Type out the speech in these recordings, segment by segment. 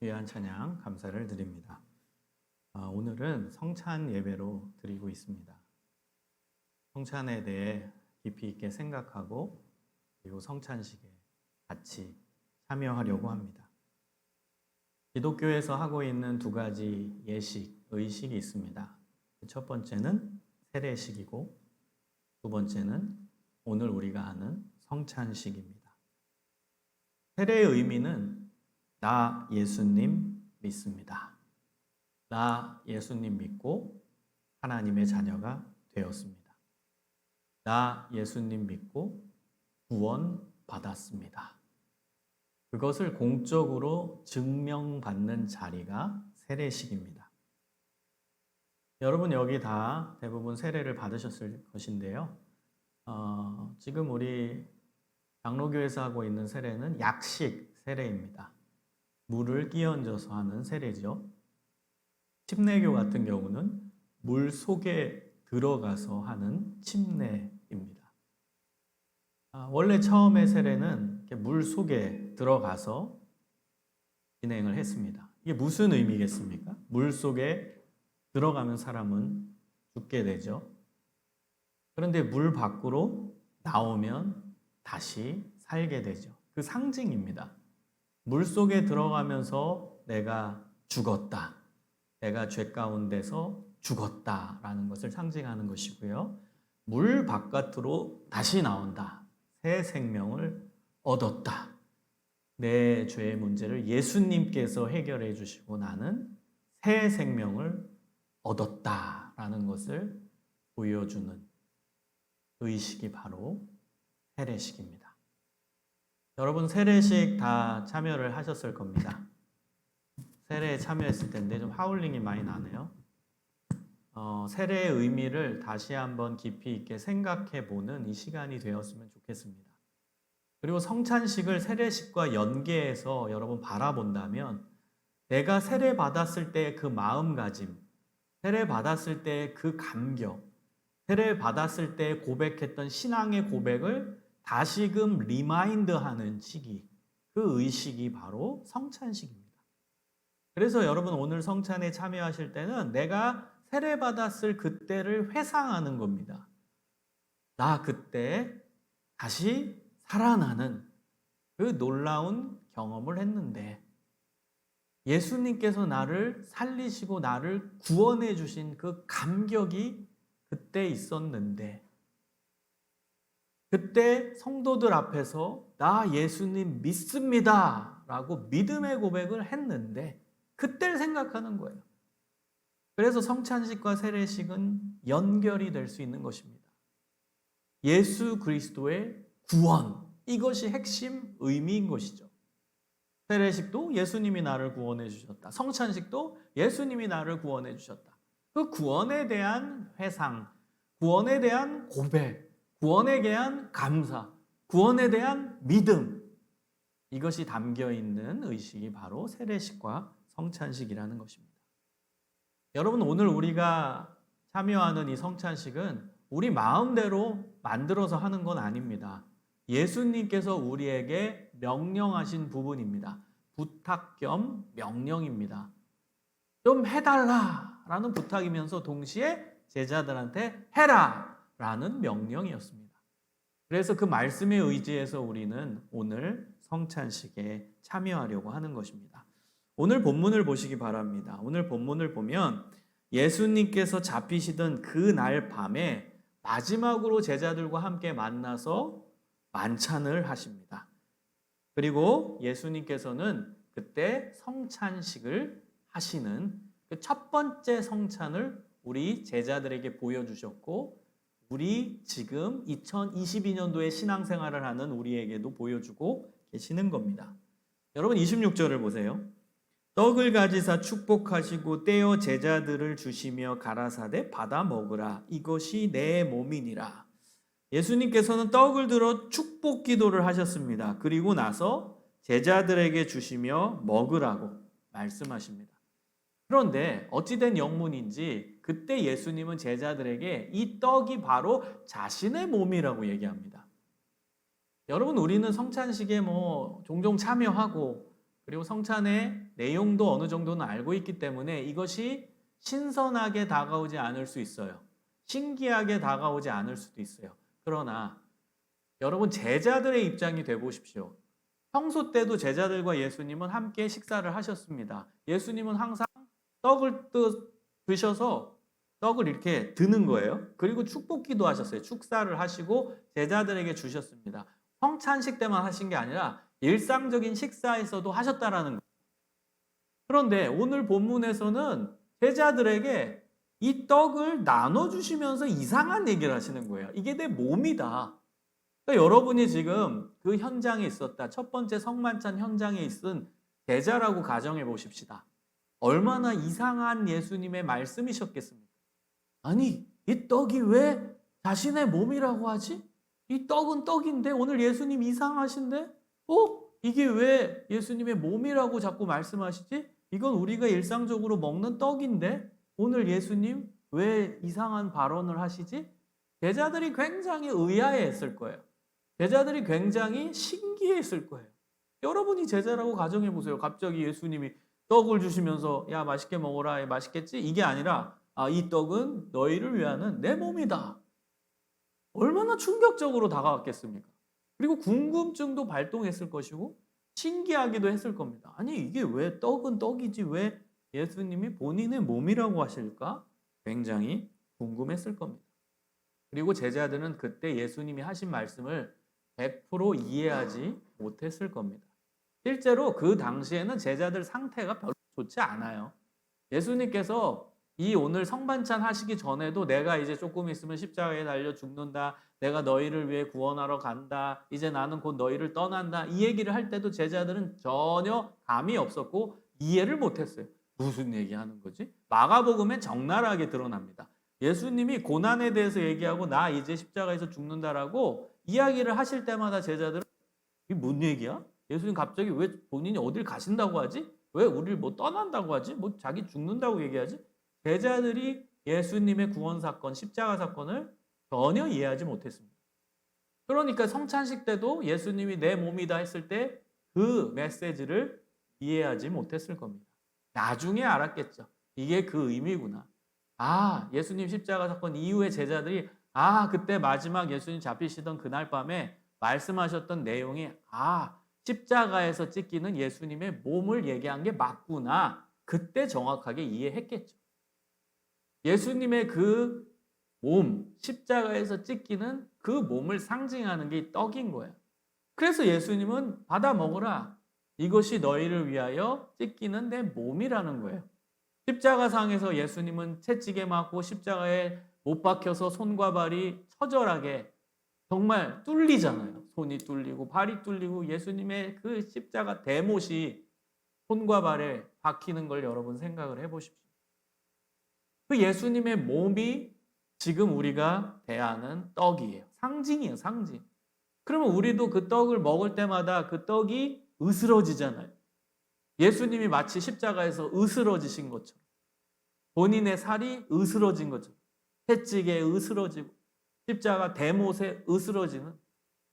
귀한 찬양 감사를 드립니다. 오늘은 성찬 예배로 드리고 있습니다. 성찬에 대해 깊이 있게 생각하고 그리고 성찬식에 같이 참여하려고 합니다. 기독교에서 하고 있는 두 가지 예식, 의식이 있습니다. 첫 번째는 세례식이고 두 번째는 오늘 우리가 하는 성찬식입니다. 세례의 의미는 나 예수님 믿습니다. 나 예수님 믿고 하나님의 자녀가 되었습니다. 나 예수님 믿고 구원 받았습니다. 그것을 공적으로 증명받는 자리가 세례식입니다. 여러분 여기 다 대부분 세례를 받으셨을 것인데요. 지금 우리 장로교에서 하고 있는 세례는 약식 세례입니다. 물을 끼얹어서 하는 세례죠. 침례교 같은 경우는 물 속에 들어가서 하는 침례입니다. 원래 처음의 세례는 물 속에 들어가서 진행을 했습니다. 이게 무슨 의미겠습니까? 물 속에 들어가면 사람은 죽게 되죠. 그런데 물 밖으로 나오면 다시 살게 되죠. 그 상징입니다. 물 속에 들어가면서 내가 죽었다. 내가 죄 가운데서 죽었다라는 것을 상징하는 것이고요. 물 바깥으로 다시 나온다. 새 생명을 얻었다. 내 죄의 문제를 예수님께서 해결해 주시고 나는 새 생명을 얻었다라는 것을 보여주는 의식이 바로 세례식입니다. 여러분 세례식 다 참여를 하셨을 겁니다. 세례에 참여했을 텐데 좀 하울링이 많이 나네요. 세례의 의미를 다시 한번 깊이 있게 생각해 보는 이 시간이 되었으면 좋겠습니다. 그리고 성찬식을 세례식과 연계해서 여러분 바라본다면 내가 세례 받았을 때 그 마음가짐, 세례 받았을 때 그 감격, 세례 받았을 때 고백했던 신앙의 고백을 다시금 리마인드하는 시기, 그 의식이 바로 성찬식입니다. 그래서 여러분 오늘 성찬에 참여하실 때는 내가 세례받았을 그때를 회상하는 겁니다. 나 그때 다시 살아나는 그 놀라운 경험을 했는데 예수님께서 나를 살리시고 나를 구원해 주신 그 감격이 그때 있었는데 그때 성도들 앞에서 나 예수님 믿습니다 라고 믿음의 고백을 했는데 그때를 생각하는 거예요. 그래서 성찬식과 세례식은 연결이 될 수 있는 것입니다. 예수 그리스도의 구원, 이것이 핵심 의미인 것이죠. 세례식도 예수님이 나를 구원해 주셨다. 성찬식도 예수님이 나를 구원해 주셨다. 그 구원에 대한 회상, 구원에 대한 고백, 구원에 대한 감사, 구원에 대한 믿음, 이것이 담겨있는 의식이 바로 세례식과 성찬식이라는 것입니다. 여러분 오늘 우리가 참여하는 이 성찬식은 우리 마음대로 만들어서 하는 건 아닙니다. 예수님께서 우리에게 명령하신 부분입니다. 부탁 겸 명령입니다. 좀 해달라라는 부탁이면서 동시에 제자들한테 해라 라는 명령이었습니다. 그래서 그 말씀에 의지해서 우리는 오늘 성찬식에 참여하려고 하는 것입니다. 오늘 본문을 보시기 바랍니다. 오늘 본문을 보면 예수님께서 잡히시던 그날 밤에 마지막으로 제자들과 함께 만나서 만찬을 하십니다. 그리고 예수님께서는 그때 성찬식을 하시는 그 첫 번째 성찬을 우리 제자들에게 보여주셨고 우리 지금 2022년도에 신앙생활을 하는 우리에게도 보여주고 계시는 겁니다. 여러분 26절을 보세요. 떡을 가지사 축복하시고 떼어 제자들을 주시며 가라사대 받아 먹으라. 이것이 내 몸이니라. 예수님께서는 떡을 들어 축복 기도를 하셨습니다. 그리고 나서 제자들에게 주시며 먹으라고 말씀하십니다. 그런데 어찌된 영문인지 그때 예수님은 제자들에게 이 떡이 바로 자신의 몸이라고 얘기합니다. 여러분 우리는 성찬식에 종종 참여하고 그리고 성찬의 내용도 어느 정도는 알고 있기 때문에 이것이 신선하게 다가오지 않을 수 있어요. 신기하게 다가오지 않을 수도 있어요. 그러나 여러분 제자들의 입장이 돼 보십시오. 평소 때도 제자들과 예수님은 함께 식사를 하셨습니다. 예수님은 항상 떡을 드셔서 떡을 이렇게 드는 거예요. 그리고 축복기도 하셨어요. 축사를 하시고 제자들에게 주셨습니다. 성찬식 때만 하신 게 아니라 일상적인 식사에서도 하셨다라는 거예요. 그런데 오늘 본문에서는 제자들에게 이 떡을 나눠주시면서 이상한 얘기를 하시는 거예요. 이게 내 몸이다. 그러니까 여러분이 지금 그 현장에 있었다. 첫 번째 성만찬 현장에 있은 제자라고 가정해 보십시다. 얼마나 이상한 예수님의 말씀이셨겠습니까? 아니, 이 떡이 왜 자신의 몸이라고 하지? 이 떡은 떡인데 오늘 예수님 이상하신데? 이게 왜 예수님의 몸이라고 자꾸 말씀하시지? 이건 우리가 일상적으로 먹는 떡인데 오늘 예수님 왜 이상한 발언을 하시지? 제자들이 굉장히 의아해했을 거예요. 제자들이 굉장히 신기했을 거예요. 여러분이 제자라고 가정해 보세요. 갑자기 예수님이 떡을 주시면서 야 맛있게 먹어라, 맛있겠지? 이게 아니라 이 떡은 너희를 위하는 내 몸이다. 얼마나 충격적으로 다가왔겠습니까? 그리고 궁금증도 발동했을 것이고 신기하기도 했을 겁니다. 아니 이게 왜 떡은 떡이지 왜 예수님이 본인의 몸이라고 하실까? 굉장히 궁금했을 겁니다. 그리고 제자들은 그때 예수님이 하신 말씀을 100% 이해하지 못했을 겁니다. 실제로 그 당시에는 제자들 상태가 별로 좋지 않아요. 예수님께서 이 오늘 성만찬 하시기 전에도 내가 이제 조금 있으면 십자가에 달려 죽는다. 내가 너희를 위해 구원하러 간다. 이제 나는 곧 너희를 떠난다. 이 얘기를 할 때도 제자들은 전혀 감이 없었고 이해를 못했어요. 무슨 얘기하는 거지? 마가복음에 적나라하게 드러납니다. 예수님이 고난에 대해서 얘기하고 나 이제 십자가에서 죽는다라고 이야기를 하실 때마다 제자들은 이게 뭔 얘기야? 예수님 갑자기 왜 본인이 어딜 가신다고 하지? 왜 우리를 뭐 떠난다고 하지? 뭐 자기 죽는다고 얘기하지? 제자들이 예수님의 구원 사건, 십자가 사건을 전혀 이해하지 못했습니다. 그러니까 성찬식 때도 예수님이 내 몸이다 했을 때 그 메시지를 이해하지 못했을 겁니다. 나중에 알았겠죠. 이게 그 의미구나. 예수님 십자가 사건 이후에 제자들이 그때 마지막 예수님 잡히시던 그날 밤에 말씀하셨던 내용이 십자가에서 찢기는 예수님의 몸을 얘기한 게 맞구나. 그때 정확하게 이해했겠죠. 예수님의 그 몸, 십자가에서 찢기는 그 몸을 상징하는 게 떡인 거예요. 그래서 예수님은 받아 먹으라. 이것이 너희를 위하여 찢기는 내 몸이라는 거예요. 십자가상에서 예수님은 채찍에 맞고 십자가에 못 박혀서 손과 발이 처절하게 정말 뚫리잖아요. 손이 뚫리고 발이 뚫리고 예수님의 그 십자가 대못이 손과 발에 박히는 걸 여러분 생각을 해보십시오. 그 예수님의 몸이 지금 우리가 대하는 떡이에요. 상징이에요, 상징. 그러면 우리도 그 떡을 먹을 때마다 그 떡이 으스러지잖아요. 예수님이 마치 십자가에서 으스러지신 것처럼 본인의 살이 으스러진 것처럼 채찍에 으스러지고 십자가 대못에 으스러지는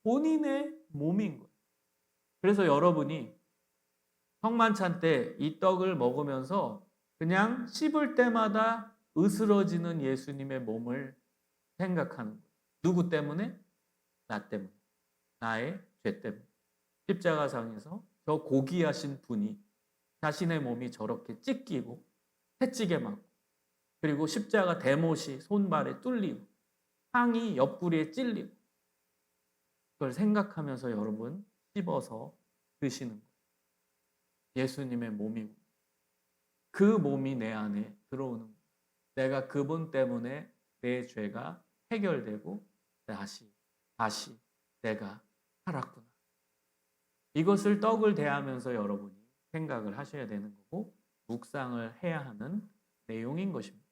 본인의 몸인 거예요. 그래서 여러분이 성만찬 때 이 떡을 먹으면서 그냥 씹을 때마다 으스러지는 예수님의 몸을 생각하는 거예요. 누구 때문에? 나 때문에. 나의 죄 때문에. 십자가상에서 저 고귀하신 분이 자신의 몸이 저렇게 찢기고 채찍에 맞고 그리고 십자가 대못이 손발에 뚫리고 향이 옆구리에 찔리고 그걸 생각하면서 여러분 씹어서 드시는 거예요. 예수님의 몸이고 그 몸이 내 안에 들어오는 거예요. 내가 그분 때문에 내 죄가 해결되고 다시 내가 살았구나. 이것을 떡을 대하면서 여러분이 생각을 하셔야 되는 거고 묵상을 해야 하는 내용인 것입니다.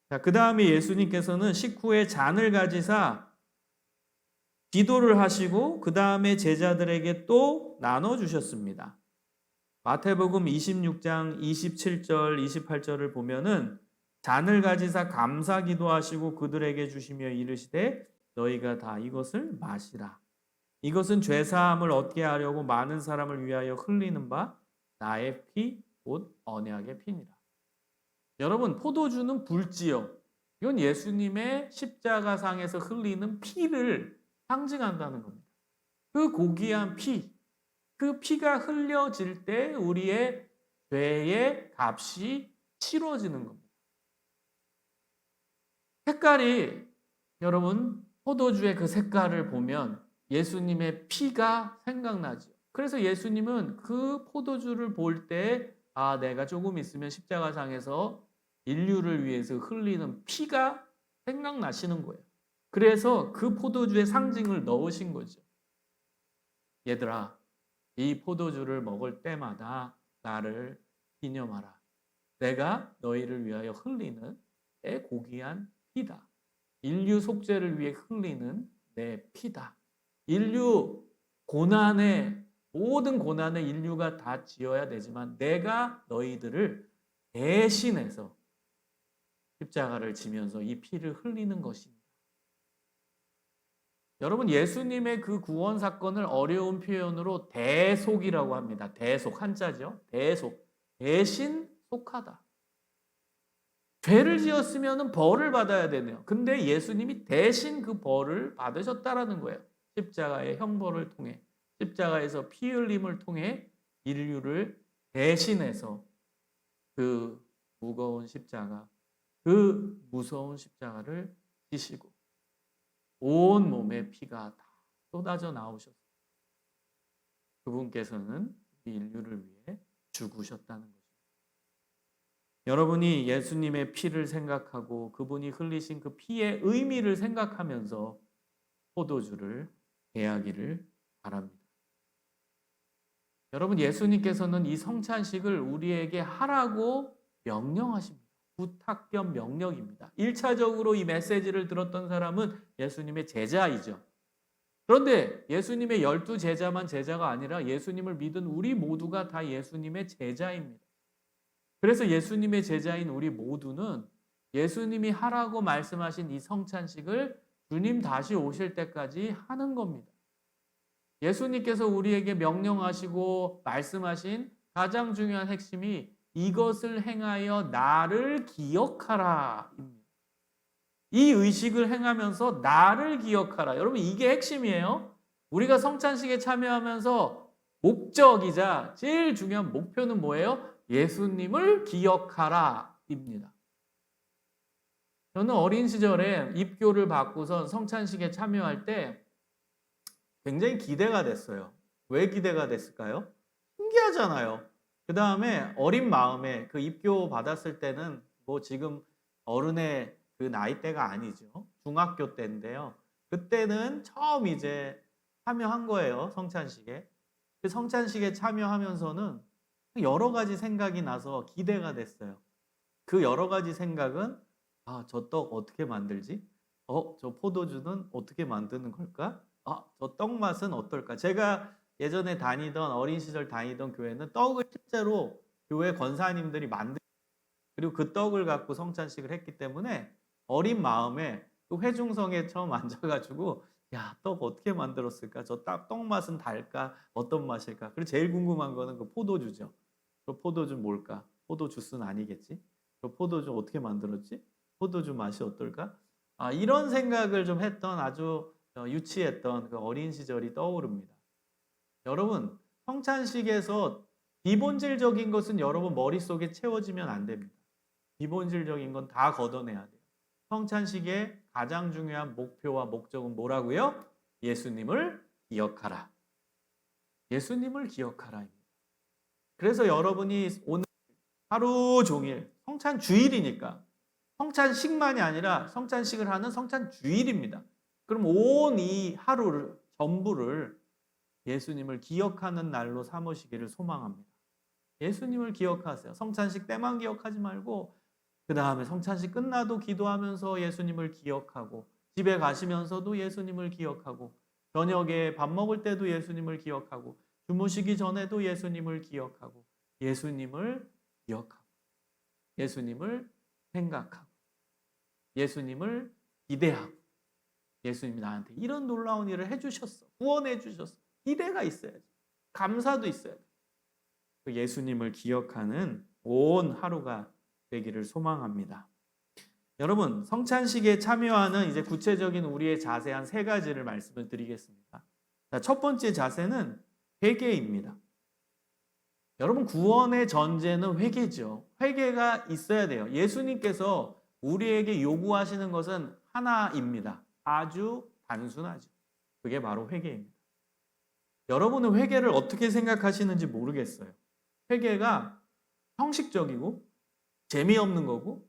자, 그 다음에 예수님께서는 식후에 잔을 가지사 기도를 하시고 그 다음에 제자들에게 또 나눠주셨습니다. 마태복음 26장 27절 28절을 보면은 잔을 가지사 감사 기도하시고 그들에게 주시며 이르시되 너희가 다 이것을 마시라. 이것은 죄사함을 얻게 하려고 많은 사람을 위하여 흘리는 바 나의 피, 곧 언약의 피니라. 여러분, 포도주는 불지요. 이건 예수님의 십자가상에서 흘리는 피를 상징한다는 겁니다. 그 고귀한 피, 그 피가 흘려질 때 우리의 죄의 값이 치러지는 겁니다. 색깔이, 여러분, 포도주의 그 색깔을 보면 예수님의 피가 생각나죠. 그래서 예수님은 그 포도주를 볼 때, 아, 내가 조금 있으면 십자가상에서 인류를 위해서 흘리는 피가 생각나시는 거예요. 그래서 그 포도주의 상징을 넣으신 거죠. 얘들아, 이 포도주를 먹을 때마다 나를 기념하라. 내가 너희를 위하여 흘리는 내 고귀한 피다. 인류 속죄를 위해 흘리는 내 피다. 인류 고난에, 모든 고난에 인류가 다 지어야 되지만 내가 너희들을 대신해서 십자가를 지면서 이 피를 흘리는 것입니다. 여러분, 예수님의 그 구원 사건을 어려운 표현으로 대속이라고 합니다. 대속, 한자죠. 대속. 대신 속하다. 죄를 지었으면 벌을 받아야 되네요. 근데 예수님이 대신 그 벌을 받으셨다라는 거예요. 십자가의 형벌을 통해, 십자가에서 피 흘림을 통해 인류를 대신해서 그 무거운 십자가, 그 무서운 십자가를 지시고 온 몸에 피가 다 쏟아져 나오셨어요. 그분께서는 인류를 위해 죽으셨다는 거죠. 여러분이 예수님의 피를 생각하고 그분이 흘리신 그 피의 의미를 생각하면서 포도주를 대하기를 바랍니다. 여러분, 예수님께서는 이 성찬식을 우리에게 하라고 명령하십니다. 부탁 겸 명령입니다. 1차적으로 이 메시지를 들었던 사람은 예수님의 제자이죠. 그런데 예수님의 12제자만 제자가 아니라 예수님을 믿은 우리 모두가 다 예수님의 제자입니다. 그래서 예수님의 제자인 우리 모두는 예수님이 하라고 말씀하신 이 성찬식을 주님 다시 오실 때까지 하는 겁니다. 예수님께서 우리에게 명령하시고 말씀하신 가장 중요한 핵심이 이것을 행하여 나를 기억하라 입니다. 이 의식을 행하면서 나를 기억하라. 여러분, 이게 핵심이에요. 우리가 성찬식에 참여하면서 목적이자 제일 중요한 목표는 뭐예요? 예수님을 기억하라 입니다. 저는 어린 시절에 입교를 받고선 성찬식에 참여할 때 굉장히 기대가 됐어요. 왜 기대가 됐을까요? 신기하잖아요. 그 다음에 어린 마음에 그 입교 받았을 때는 뭐 지금 어른의 그 나이대가 아니죠. 중학교 때인데요. 그때는 처음 이제 참여한 거예요. 성찬식에. 그 성찬식에 참여하면서는 여러 가지 생각이 나서 기대가 됐어요. 그 여러 가지 생각은 저 떡 어떻게 만들지? 저 포도주는 어떻게 만드는 걸까? 저 떡 맛은 어떨까? 제가 예전에 다니던 어린 시절 다니던 교회는 떡을 실제로 교회 권사님들이 그리고 그 떡을 갖고 성찬식을 했기 때문에 어린 마음에 그 회중성에 처음 앉아가지고 야, 떡 어떻게 만들었을까? 저 떡 맛은 달까? 어떤 맛일까? 그리고 제일 궁금한 거는 그 포도주죠. 그 포도주 뭘까? 포도 주스는 아니겠지? 그 포도주 어떻게 만들었지? 포도주 맛이 어떨까? 이런 생각을 좀 했던 아주 유치했던 그 어린 시절이 떠오릅니다. 여러분, 성찬식에서 기본질적인 것은 여러분 머릿속에 채워지면 안 됩니다. 기본질적인 건 다 걷어내야 돼요. 성찬식의 가장 중요한 목표와 목적은 뭐라고요? 예수님을 기억하라. 예수님을 기억하라입니다. 그래서 여러분이 오늘 하루 종일 성찬 주일이니까 성찬식만이 아니라 성찬식을 하는 성찬 주일입니다. 그럼 온 이 하루를 전부를 예수님을 기억하는 날로 삼으시기를 소망합니다. 예수님을 기억하세요. 성찬식 때만 기억하지 말고 그 다음에 성찬식 끝나도 기도하면서 예수님을 기억하고 집에 가시면서도 예수님을 기억하고 저녁에 밥 먹을 때도 예수님을 기억하고 주무시기 전에도 예수님을 기억하고 예수님을 기억하고 예수님을 생각하고 예수님을 기대하고 예수님이 나한테 이런 놀라운 일을 해주셨어. 구원해 주셨어. 기대가 있어야지. 감사도 있어야 돼. 그 예수님을 기억하는 온 하루가 되기를 소망합니다. 여러분, 성찬식에 참여하는 이제 구체적인 우리의 자세 한 3가지를 말씀을 드리겠습니다. 자, 첫 번째 자세는 회개입니다. 여러분, 구원의 전제는 회개죠. 회개가 있어야 돼요. 예수님께서 우리에게 요구하시는 것은 하나입니다. 아주 단순하죠. 그게 바로 회개입니다. 여러분은 회개를 어떻게 생각하시는지 모르겠어요. 회개가 형식적이고 재미없는 거고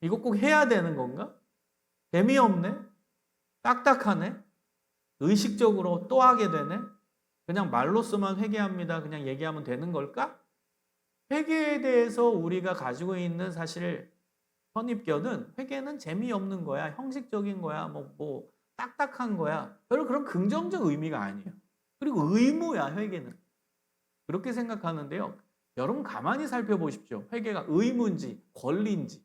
이거 꼭 해야 되는 건가? 재미없네? 딱딱하네? 의식적으로 또 하게 되네? 그냥 말로서만 회개합니다. 그냥 얘기하면 되는 걸까? 회개에 대해서 우리가 가지고 있는 사실 선입견은 회개는 재미없는 거야. 형식적인 거야. 뭐 딱딱한 거야. 별로 그런 긍정적 의미가 아니에요. 그리고 의무야, 회개는. 그렇게 생각하는데요. 여러분 가만히 살펴보십시오. 회개가 의무인지 권리인지.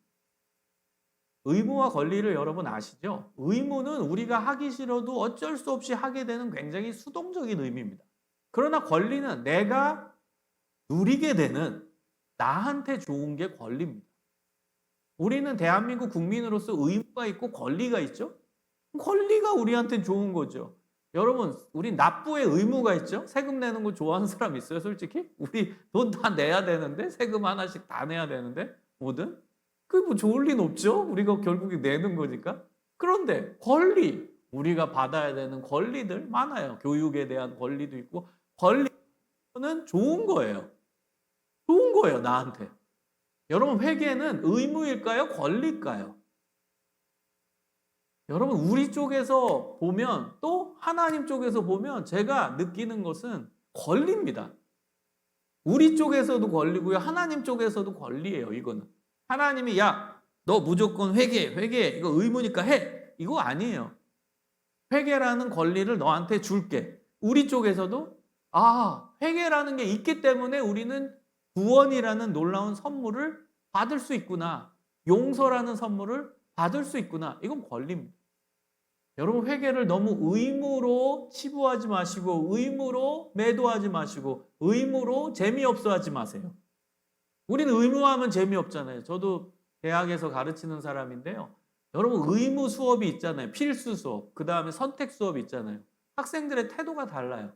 의무와 권리를 여러분 아시죠? 의무는 우리가 하기 싫어도 어쩔 수 없이 하게 되는 굉장히 수동적인 의미입니다. 그러나 권리는 내가 누리게 되는 나한테 좋은 게 권리입니다. 우리는 대한민국 국민으로서 의무가 있고 권리가 있죠? 권리가 우리한테 좋은 거죠. 여러분, 우리 납부에 의무가 있죠? 세금 내는 거 좋아하는 사람 있어요, 솔직히? 우리 돈 다 내야 되는데? 세금 하나씩 다 내야 되는데? 뭐든? 그게 뭐 좋을 리는 없죠? 우리가 결국에 내는 거니까. 그런데 권리, 우리가 받아야 되는 권리들 많아요. 교육에 대한 권리도 있고, 권리는 좋은 거예요. 좋은 거예요, 나한테. 여러분, 회개는 의무일까요? 권리일까요? 여러분, 우리 쪽에서 보면 또 하나님 쪽에서 보면 제가 느끼는 것은 권리입니다. 우리 쪽에서도 권리고요. 하나님 쪽에서도 권리예요, 이거는. 하나님이 야, 너 무조건 회개해. 이거 의무니까 해. 이거 아니에요. 회개라는 권리를 너한테 줄게. 우리 쪽에서도 회개라는 게 있기 때문에 우리는 구원이라는 놀라운 선물을 받을 수 있구나. 용서라는 선물을 받을 수 있구나. 이건 권리입니다. 여러분, 회개를 너무 의무로 치부하지 마시고 의무로 매도하지 마시고 의무로 재미없어 하지 마세요. 우리는 의무하면 재미없잖아요. 저도 대학에서 가르치는 사람인데요. 여러분, 의무 수업이 있잖아요. 필수 수업. 그 다음에 선택 수업이 있잖아요. 학생들의 태도가 달라요.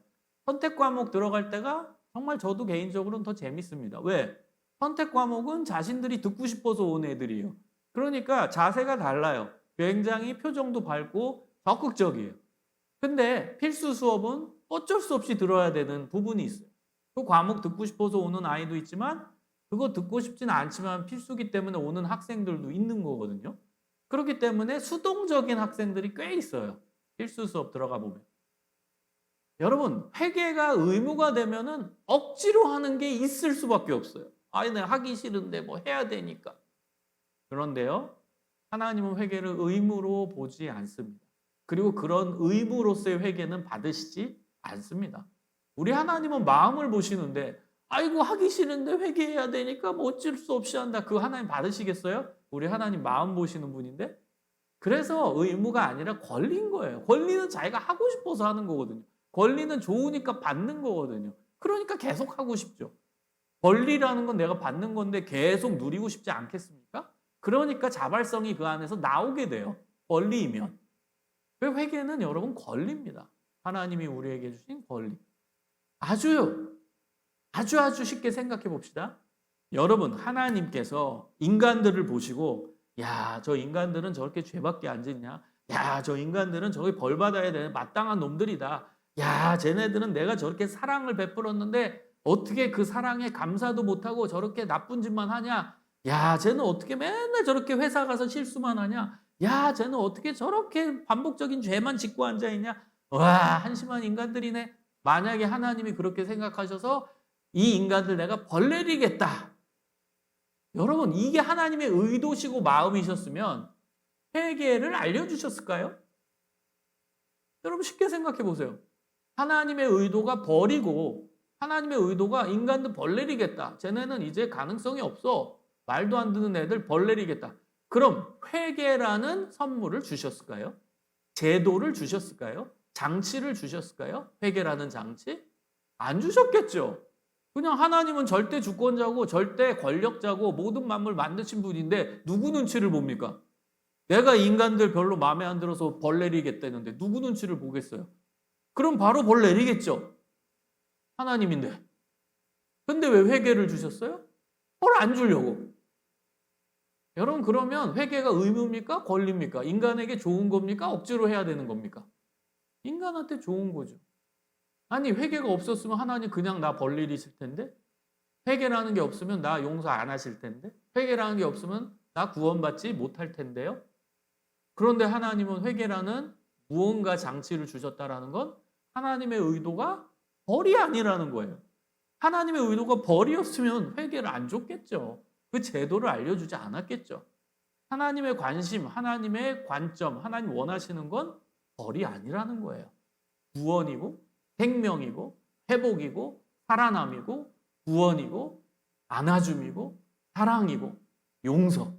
선택 과목 들어갈 때가 정말 저도 개인적으로는 더 재밌습니다. 왜? 선택 과목은 자신들이 듣고 싶어서 온 애들이에요. 그러니까 자세가 달라요. 굉장히 표정도 밝고 적극적이에요. 근데 필수 수업은 어쩔 수 없이 들어야 되는 부분이 있어요. 그 과목 듣고 싶어서 오는 아이도 있지만 그거 듣고 싶지는 않지만 필수기 때문에 오는 학생들도 있는 거거든요. 그렇기 때문에 수동적인 학생들이 꽤 있어요. 필수 수업 들어가 보면. 여러분, 회개가 의무가 되면은 억지로 하는 게 있을 수밖에 없어요. 내가 하기 싫은데 뭐 해야 되니까. 그런데요, 하나님은 회개를 의무로 보지 않습니다. 그리고 그런 의무로서의 회개는 받으시지 않습니다. 우리 하나님은 마음을 보시는데 하기 싫은데 회개해야 되니까 뭐 어쩔 수 없이 한다. 그거 하나님 받으시겠어요? 우리 하나님 마음 보시는 분인데. 그래서 의무가 아니라 권리인 거예요. 권리는 자기가 하고 싶어서 하는 거거든요. 권리는 좋으니까 받는 거거든요. 그러니까 계속 하고 싶죠. 권리라는 건 내가 받는 건데 계속 누리고 싶지 않겠습니까? 그러니까 자발성이 그 안에서 나오게 돼요. 권리이면. 그 회개는 여러분 권리입니다. 하나님이 우리에게 주신 권리. 아주 쉽게 생각해 봅시다. 여러분, 하나님께서 인간들을 보시고 저 인간들은 저렇게 죄밖에 안 짓냐? 저 인간들은 저기 벌 받아야 되는 마땅한 놈들이다. 쟤네들은 내가 저렇게 사랑을 베풀었는데 어떻게 그 사랑에 감사도 못하고 저렇게 나쁜 짓만 하냐? 쟤는 어떻게 맨날 저렇게 회사 가서 실수만 하냐? 쟤는 어떻게 저렇게 반복적인 죄만 짓고 앉아있냐? 한심한 인간들이네. 만약에 하나님이 그렇게 생각하셔서 이 인간들 내가 벌 내리겠다. 여러분, 이게 하나님의 의도시고 마음이셨으면 회개를 알려주셨을까요? 여러분, 쉽게 생각해 보세요. 하나님의 의도가 벌이고 하나님의 의도가 인간들 벌 내리겠다. 쟤네는 이제 가능성이 없어. 말도 안 듣는 애들 벌 내리겠다. 그럼 회개라는 선물을 주셨을까요? 제도를 주셨을까요? 장치를 주셨을까요? 회개라는 장치? 안 주셨겠죠. 그냥 하나님은 절대 주권자고 절대 권력자고 모든 만물 만드신 분인데 누구 눈치를 봅니까? 내가 인간들 별로 마음에 안 들어서 벌 내리겠다는데 누구 눈치를 보겠어요? 그럼 바로 벌 내리겠죠. 하나님인데. 근데 왜 회개를 주셨어요? 벌 안 주려고. 여러분 그러면 회개가 의무입니까? 권리입니까? 인간에게 좋은 겁니까? 억지로 해야 되는 겁니까? 인간한테 좋은 거죠. 아니 회개가 없었으면 하나님 그냥 나 벌 내리실 텐데, 회개라는 게 없으면 나 용서 안 하실 텐데, 회개라는 게 없으면 나 구원받지 못할 텐데요. 그런데 하나님은 회개라는 무언가 장치를 주셨다라는 건 하나님의 의도가 벌이 아니라는 거예요. 하나님의 의도가 벌이었으면 회개를 안 줬겠죠. 그 제도를 알려주지 않았겠죠. 하나님의 관심, 하나님의 관점, 하나님 원하시는 건 벌이 아니라는 거예요. 구원이고 생명이고 회복이고 살아남이고 구원이고 안아줌이고 사랑이고 용서.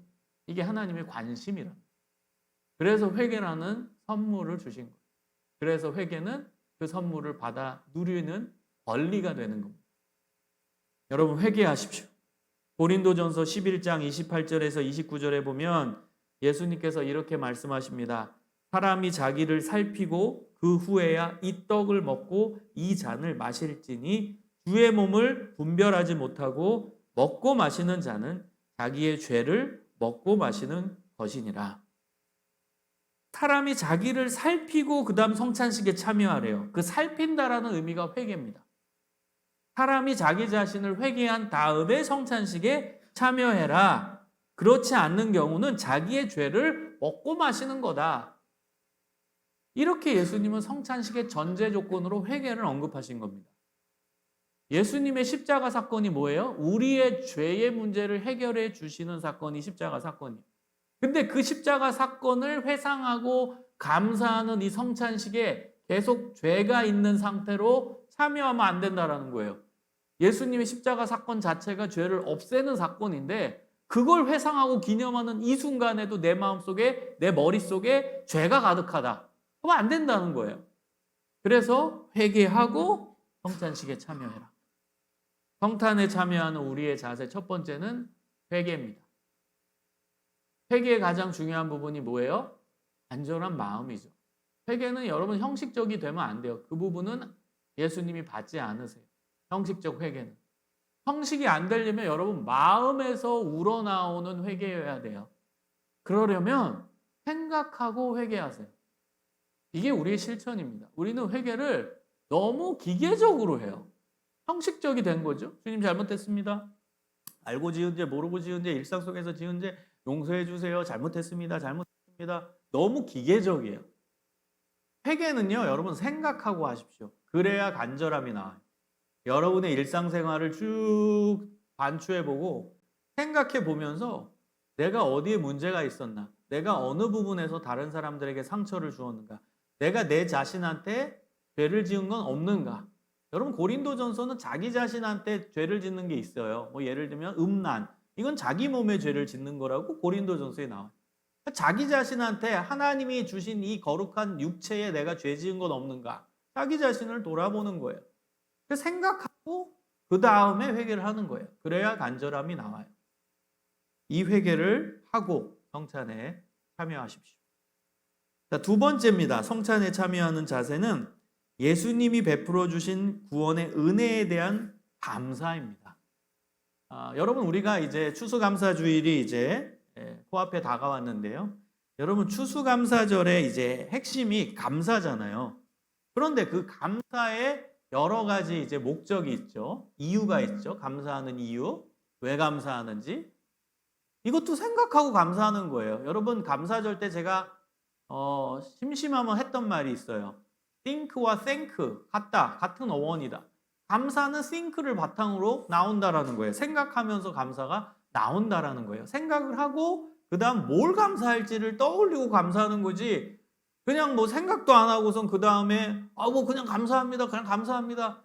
이게 하나님의 관심이라. 그래서 회개라는 선물을 주신 거예요. 그래서 회개는 그 선물을 받아 누리는 권리가 되는 겁니다. 여러분 회개하십시오. 고린도전서 11장 28절에서 29절에 보면 예수님께서 이렇게 말씀하십니다. 사람이 자기를 살피고 그 후에야 이 떡을 먹고 이 잔을 마실지니 주의 몸을 분별하지 못하고 먹고 마시는 자는 자기의 죄를 먹고 마시는 것이니라. 사람이 자기를 살피고 그 다음 성찬식에 참여하래요. 그 살핀다라는 의미가 회개입니다. 사람이 자기 자신을 회개한 다음에 성찬식에 참여해라. 그렇지 않는 경우는 자기의 죄를 먹고 마시는 거다. 이렇게 예수님은 성찬식의 전제 조건으로 회개를 언급하신 겁니다. 예수님의 십자가 사건이 뭐예요? 우리의 죄의 문제를 해결해 주시는 사건이 십자가 사건이에요. 근데 그 십자가 사건을 회상하고 감사하는 이 성찬식에 계속 죄가 있는 상태로 참여하면 안 된다는 거예요. 예수님의 십자가 사건 자체가 죄를 없애는 사건인데 그걸 회상하고 기념하는 이 순간에도 내 마음속에, 내 머릿속에 죄가 가득하다. 그러면 안 된다는 거예요. 그래서 회개하고 성찬식에 참여해라. 성탄에 참여하는 우리의 자세 첫 번째는 회개입니다. 회개의 가장 중요한 부분이 뭐예요? 간절한 마음이죠. 회개는 여러분 형식적이 되면 안 돼요. 그 부분은 예수님이 받지 않으세요. 형식적 회개는. 형식이 안 되려면 여러분 마음에서 우러나오는 회개여야 돼요. 그러려면 생각하고 회개하세요. 이게 우리의 실천입니다. 우리는 회개를 너무 기계적으로 해요. 형식적이 된 거죠. 주님 잘못했습니다. 알고 지은 죄, 모르고 지은 죄, 일상 속에서 지은 죄 용서해 주세요. 잘못했습니다. 잘못했습니다. 너무 기계적이에요. 회개는요, 여러분 생각하고 하십시오. 그래야 간절함이 나와요. 여러분의 일상생활을 쭉 반추해보고 생각해 보면서 내가 어디에 문제가 있었나? 내가 어느 부분에서 다른 사람들에게 상처를 주었는가? 내가 내 자신한테 죄를 지은 건 없는가? 여러분 고린도전서는 자기 자신한테 죄를 짓는 게 있어요. 뭐 예를 들면 음란. 이건 자기 몸에 죄를 짓는 거라고 고린도전서에 나와요. 자기 자신한테 하나님이 주신 이 거룩한 육체에 내가 죄 지은 건 없는가? 자기 자신을 돌아보는 거예요. 생각하고 그 다음에 회개를 하는 거예요. 그래야 간절함이 나와요. 이 회개를 하고 성찬에 참여하십시오. 자, 두 번째입니다. 성찬에 참여하는 자세는 예수님이 베풀어 주신 구원의 은혜에 대한 감사입니다. 여러분 우리가 이제 추수감사주일이 이제 코앞에 다가왔는데요. 여러분 추수감사절의 이제 핵심이 감사잖아요. 그런데 그 감사에 여러 가지 이제 목적이 있죠. 이유가 있죠. 감사하는 이유. 왜 감사하는지. 이것도 생각하고 감사하는 거예요. 여러분 감사절 때 제가 심심하면 했던 말이 있어요. think와 thank 같은 어원이다. 감사는 think를 바탕으로 나온다라는 거예요. 생각하면서 감사가 나온다라는 거예요. 생각을 하고 그 다음 뭘 감사할지를 떠올리고 감사하는 거지. 그냥 뭐 생각도 안 하고선 그 다음에 뭐 그냥 감사합니다. 그냥 감사합니다.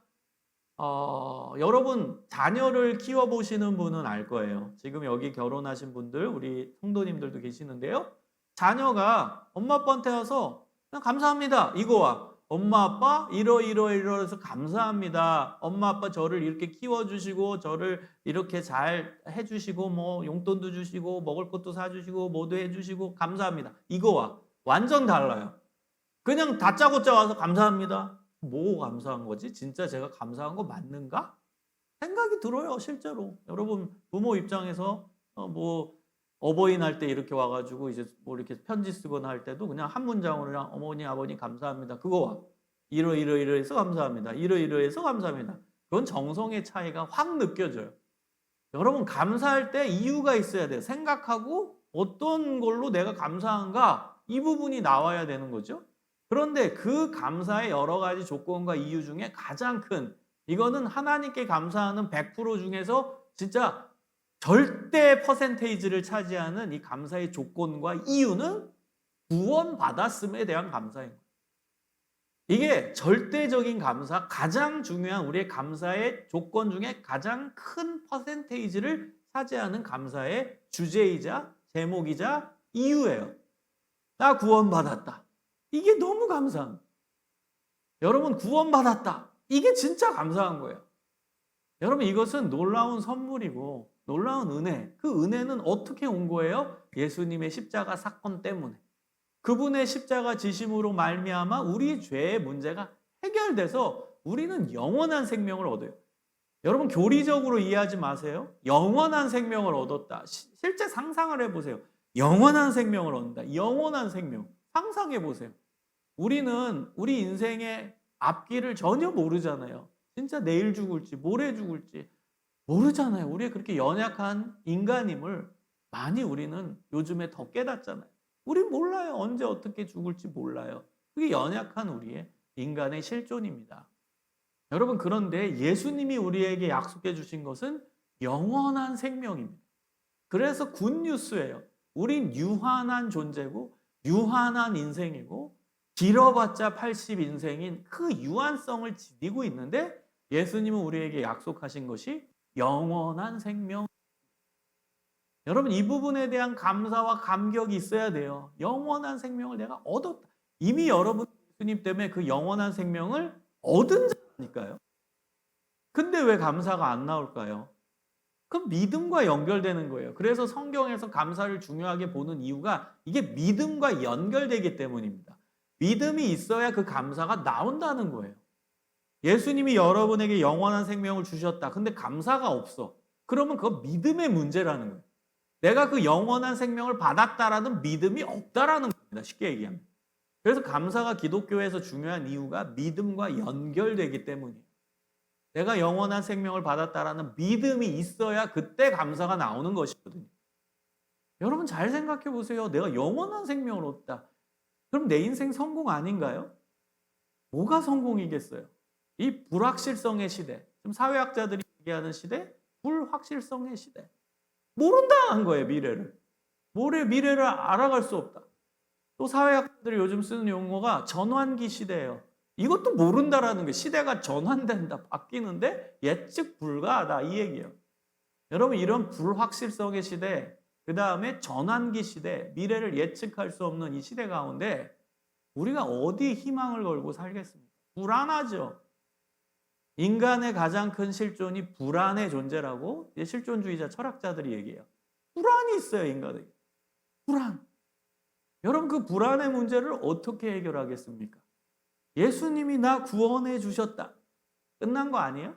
여러분 자녀를 키워보시는 분은 알 거예요. 지금 여기 결혼하신 분들 우리 성도님들도 계시는데요. 자녀가 엄마 아빠한테 와서 그냥 감사합니다. 이거와 엄마 아빠 이러이러이러해서 감사합니다. 엄마 아빠 저를 이렇게 키워주시고 저를 이렇게 잘 해주시고 뭐 용돈도 주시고 먹을 것도 사주시고 뭐도 해주시고 감사합니다. 이거와 완전 달라요. 그냥 다짜고짜 와서 감사합니다. 뭐 감사한 거지? 진짜 제가 감사한 거 맞는가? 생각이 들어요, 실제로. 여러분 부모 입장에서 뭐 어버이날 때 이렇게 와가지고 이제 뭐 이렇게 편지 쓰거나 할 때도 그냥 한 문장으로 그냥 어머니 아버님 감사합니다. 그거와 이러이러이러해서 감사합니다. 이러이러해서 감사합니다. 그건 정성의 차이가 확 느껴져요. 여러분 감사할 때 이유가 있어야 돼요. 생각하고 어떤 걸로 내가 감사한가 이 부분이 나와야 되는 거죠. 그런데 그 감사의 여러 가지 조건과 이유 중에 가장 큰 이거는 하나님께 감사하는 100% 중에서 진짜 절대 퍼센테이지를 차지하는 이 감사의 조건과 이유는 구원받았음에 대한 감사인 거예요. 이게 절대적인 감사, 가장 중요한 우리의 감사의 조건 중에 가장 큰 퍼센테이지를 차지하는 감사의 주제이자 제목이자 이유예요. 나 구원받았다. 이게 너무 감사한 거예요. 여러분 구원받았다. 이게 진짜 감사한 거예요. 여러분 이것은 놀라운 선물이고 놀라운 은혜. 그 은혜는 어떻게 온 거예요? 예수님의 십자가 사건 때문에. 그분의 십자가 지심으로 말미암아 우리 죄의 문제가 해결돼서 우리는 영원한 생명을 얻어요. 여러분 교리적으로 이해하지 마세요. 영원한 생명을 얻었다. 실제 상상을 해보세요. 영원한 생명을 얻는다. 영원한 생명. 상상해 보세요. 우리는 우리 인생의 앞길을 전혀 모르잖아요. 진짜 내일 죽을지 모레 죽을지 모르잖아요. 우리의 그렇게 연약한 인간임을 많이 우리는 요즘에 더 깨닫잖아요. 우리 몰라요. 언제 어떻게 죽을지 몰라요. 그게 연약한 우리의 인간의 실존입니다. 여러분 그런데 예수님이 우리에게 약속해 주신 것은 영원한 생명입니다. 그래서 굿뉴스예요. 우린 유한한 존재고 유한한 인생이고 길어봤자 80인생인 그 유한성을 지니고 있는데 예수님은 우리에게 약속하신 것이 영원한 생명. 여러분 이 부분에 대한 감사와 감격이 있어야 돼요. 영원한 생명을 내가 얻었다. 이미 여러분 예수님 때문에 그 영원한 생명을 얻은 자니까요. 근데 왜 감사가 안 나올까요? 그 믿음과 연결되는 거예요. 그래서 성경에서 감사를 중요하게 보는 이유가 이게 믿음과 연결되기 때문입니다. 믿음이 있어야 그 감사가 나온다는 거예요. 예수님이 여러분에게 영원한 생명을 주셨다. 근데 감사가 없어. 그러면 그거 믿음의 문제라는 거예요. 내가 그 영원한 생명을 받았다라는 믿음이 없다라는 겁니다. 쉽게 얘기하면. 그래서 감사가 기독교에서 중요한 이유가 믿음과 연결되기 때문이에요. 내가 영원한 생명을 받았다라는 믿음이 있어야 그때 감사가 나오는 것이거든요. 여러분 잘 생각해 보세요. 내가 영원한 생명을 얻다. 그럼 내 인생 성공 아닌가요? 뭐가 성공이겠어요? 이 불확실성의 시대, 지금 사회학자들이 얘기하는 시대, 불확실성의 시대. 모른다는 거예요, 미래를. 미래를 알아갈 수 없다. 또 사회학자들이 요즘 쓰는 용어가 전환기 시대예요. 이것도 모른다라는 게 시대가 전환된다, 바뀌는데 예측 불가하다 이 얘기예요. 여러분 이런 불확실성의 시대, 그 다음에 전환기 시대, 미래를 예측할 수 없는 이 시대 가운데 우리가 어디 희망을 걸고 살겠습니까? 불안하죠. 인간의 가장 큰 실존이 불안의 존재라고 실존주의자 철학자들이 얘기해요. 불안이 있어요, 인간에게. 불안. 여러분 그 불안의 문제를 어떻게 해결하겠습니까? 예수님이 나 구원해 주셨다. 끝난 거 아니에요?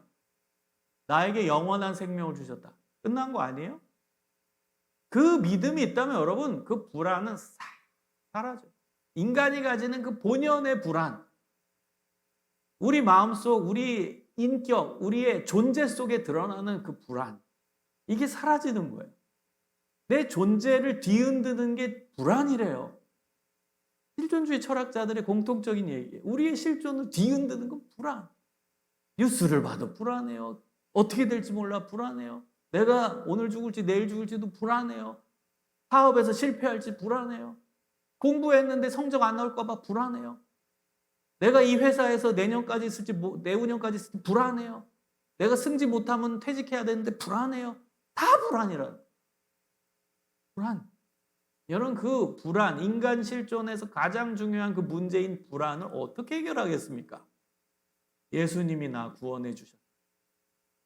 나에게 영원한 생명을 주셨다. 끝난 거 아니에요? 그 믿음이 있다면 여러분 그 불안은 싹 사라져요. 인간이 가지는 그 본연의 불안, 우리 마음속, 우리 인격, 우리의 존재 속에 드러나는 그 불안, 이게 사라지는 거예요. 내 존재를 뒤흔드는 게 불안이래요. 실존주의 철학자들의 공통적인 얘기예요. 우리의 실존을 뒤흔드는 건 불안. 뉴스를 봐도 불안해요. 어떻게 될지 몰라 불안해요. 내가 오늘 죽을지 내일 죽을지도 불안해요. 사업에서 실패할지 불안해요. 공부했는데 성적 안 나올까 봐 불안해요. 내가 이 회사에서 내년까지 있을지 내후년까지 있을지 불안해요. 내가 승진 못하면 퇴직해야 되는데 불안해요. 다 불안이라. 불안. 여러분 그 불안, 인간 실존에서 가장 중요한 그 문제인 불안을 어떻게 해결하겠습니까? 예수님이 나 구원해 주셨다.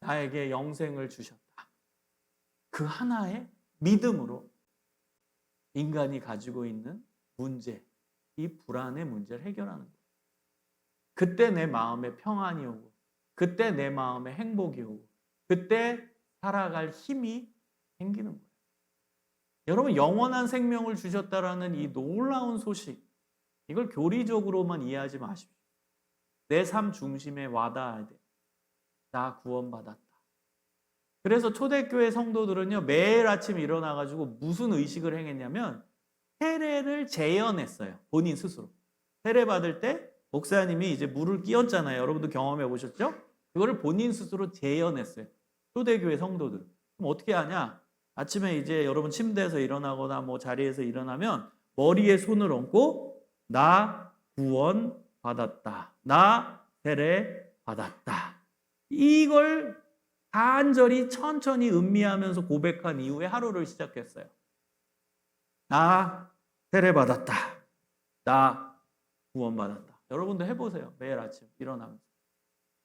나에게 영생을 주셨다. 그 하나의 믿음으로 인간이 가지고 있는 문제, 이 불안의 문제를 해결하는 거예요. 그때 내 마음에 평안이 오고, 그때 내 마음에 행복이 오고, 그때 살아갈 힘이 생기는 거예요. 여러분 영원한 생명을 주셨다라는 이 놀라운 소식, 이걸 교리적으로만 이해하지 마십시오. 내 삶 중심에 와닿아야 돼. 나 구원받았다. 그래서 초대교회 성도들은요 매일 아침 일어나가지고 무슨 의식을 행했냐면 세례를 재현했어요. 본인 스스로. 세례 받을 때 목사님이 이제 물을 끼얹잖아요. 여러분도 경험해 보셨죠? 그거를 본인 스스로 재현했어요. 초대교회 성도들. 그럼 어떻게 하냐? 아침에 이제 여러분 침대에서 일어나거나 뭐 자리에서 일어나면 머리에 손을 얹고 나 구원 받았다. 나 세례 받았다. 이걸 간절히 천천히 음미하면서 고백한 이후에 하루를 시작했어요. 나 세례 받았다. 나 구원 받았다. 여러분도 해보세요. 매일 아침 일어나면서.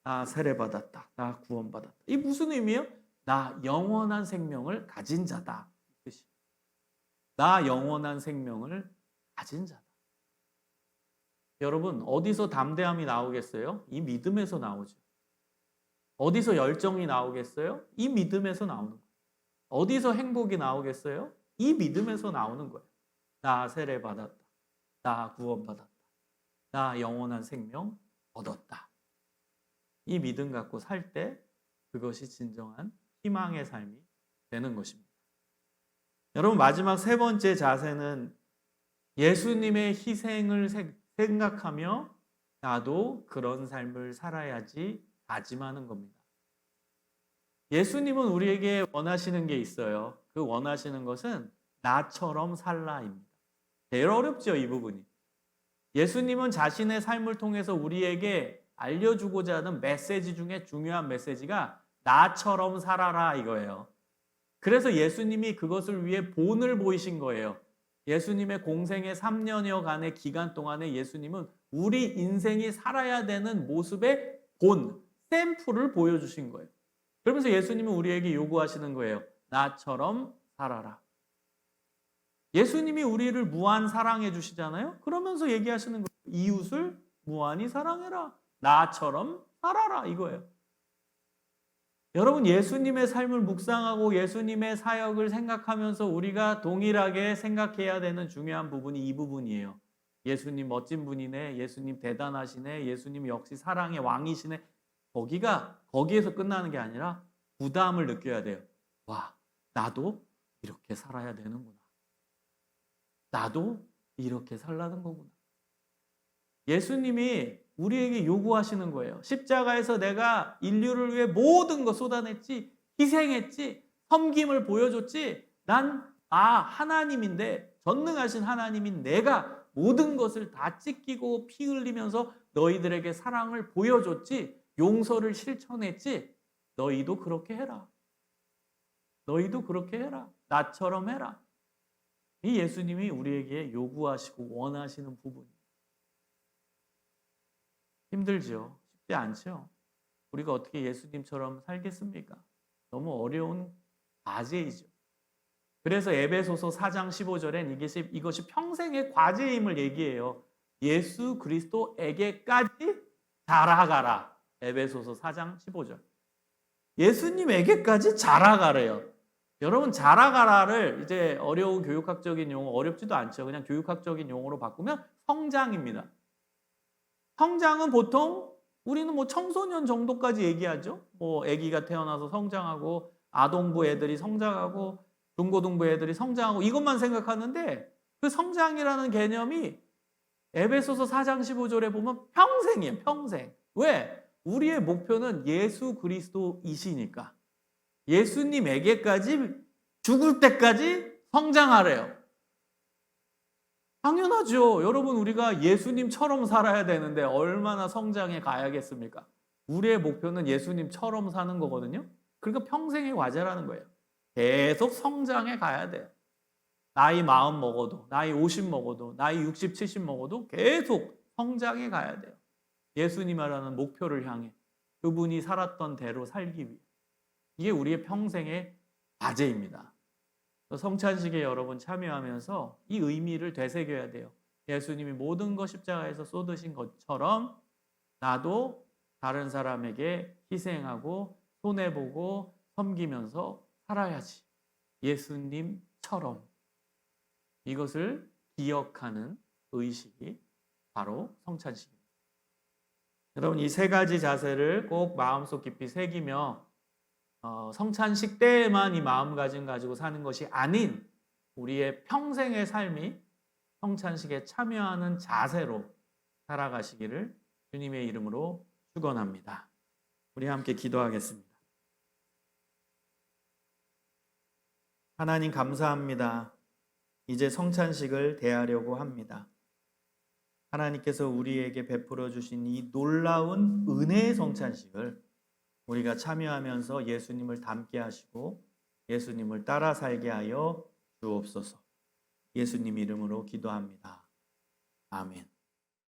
나 세례 받았다. 나 구원 받았다. 이 무슨 의미예요? 나 영원한 생명을 가진 자다. 뜻이. 나 영원한 생명을 가진 자다. 여러분 어디서 담대함이 나오겠어요? 이 믿음에서 나오죠. 어디서 열정이 나오겠어요? 이 믿음에서 나오는 거예요. 어디서 행복이 나오겠어요? 이 믿음에서 나오는 거예요. 나 세례 받았다. 나 구원 받았다. 나 영원한 생명 얻었다. 이 믿음 갖고 살 때 그것이 진정한 희망의 삶이 되는 것입니다. 여러분 마지막 세 번째 자세는 예수님의 희생을 생각하며 나도 그런 삶을 살아야지 다짐하는 겁니다. 예수님은 우리에게 원하시는 게 있어요. 그 원하시는 것은 나처럼 살라입니다. 제일 어렵죠, 이 부분이. 예수님은 자신의 삶을 통해서 우리에게 알려주고자 하는 메시지 중에 중요한 메시지가 나처럼 살아라 이거예요. 그래서 예수님이 그것을 위해 본을 보이신 거예요. 예수님의 공생의 3년여간의 기간 동안에 예수님은 우리 인생이 살아야 되는 모습의 본, 샘플을 보여주신 거예요. 그러면서 예수님은 우리에게 요구하시는 거예요. 나처럼 살아라. 예수님이 우리를 무한 사랑해 주시잖아요. 그러면서 얘기하시는 거예요. 이웃을 무한히 사랑해라. 나처럼 살아라 이거예요. 여러분 예수님의 삶을 묵상하고 예수님의 사역을 생각하면서 우리가 동일하게 생각해야 되는 중요한 부분이 이 부분이에요. 예수님 멋진 분이네. 예수님 대단하시네. 예수님 역시 사랑의 왕이시네. 거기에서 끝나는 게 아니라 부담을 느껴야 돼요. 와, 나도 이렇게 살아야 되는구나. 나도 이렇게 살라는 거구나. 예수님이 우리에게 요구하시는 거예요. 십자가에서 내가 인류를 위해 모든 거 쏟아냈지, 희생했지, 섬김을 보여줬지. 하나님인데, 전능하신 하나님인 내가 모든 것을 다 찢기고 피 흘리면서 너희들에게 사랑을 보여줬지, 용서를 실천했지. 너희도 그렇게 해라. 너희도 그렇게 해라. 나처럼 해라. 이 예수님이 우리에게 요구하시고 원하시는 부분이에요. 힘들죠. 쉽지 않죠. 우리가 어떻게 예수님처럼 살겠습니까? 너무 어려운 과제이죠. 그래서 에베소서 4장 15절엔 이것이 평생의 과제임을 얘기해요. 예수 그리스도에게까지 자라가라. 에베소서 4장 15절. 예수님에게까지 자라가래요. 여러분 자라가라를 이제 어려운 교육학적인 용어, 어렵지도 않죠. 그냥 교육학적인 용어로 바꾸면 성장입니다. 성장은 보통 우리는 뭐 청소년 정도까지 얘기하죠. 뭐 아기가 태어나서 성장하고 아동부 애들이 성장하고 중고등부 애들이 성장하고 이것만 생각하는데 그 성장이라는 개념이 에베소서 4장 15절에 보면 평생이에요. 평생. 왜? 우리의 목표는 예수 그리스도이시니까. 예수님에게까지 죽을 때까지 성장하래요. 당연하죠. 여러분 우리가 예수님처럼 살아야 되는데 얼마나 성장해 가야겠습니까? 우리의 목표는 예수님처럼 사는 거거든요. 그러니까 평생의 과제라는 거예요. 계속 성장해 가야 돼요. 나이 40 먹어도, 나이 50 먹어도, 나이 60, 70 먹어도 계속 성장해 가야 돼요. 예수님이라는 목표를 향해 그분이 살았던 대로 살기 위해. 이게 우리의 평생의 과제입니다. 성찬식에 여러분 참여하면서 이 의미를 되새겨야 돼요. 예수님이 모든 것 십자가에서 쏟으신 것처럼 나도 다른 사람에게 희생하고 손해보고 섬기면서 살아야지. 예수님처럼. 이것을 기억하는 의식이 바로 성찬식입니다. 여러분 이 세 가지 자세를 꼭 마음속 깊이 새기며 성찬식 때에만 이 마음가짐 가지고 사는 것이 아닌 우리의 평생의 삶이 성찬식에 참여하는 자세로 살아가시기를 주님의 이름으로 축원합니다. 우리 함께 기도하겠습니다. 하나님 감사합니다. 이제 성찬식을 대하려고 합니다. 하나님께서 우리에게 베풀어 주신 이 놀라운 은혜의 성찬식을 우리가 참여하면서 예수님을 닮게 하시고 예수님을 따라 살게 하여 주옵소서. 예수님 이름으로 기도합니다. 아멘.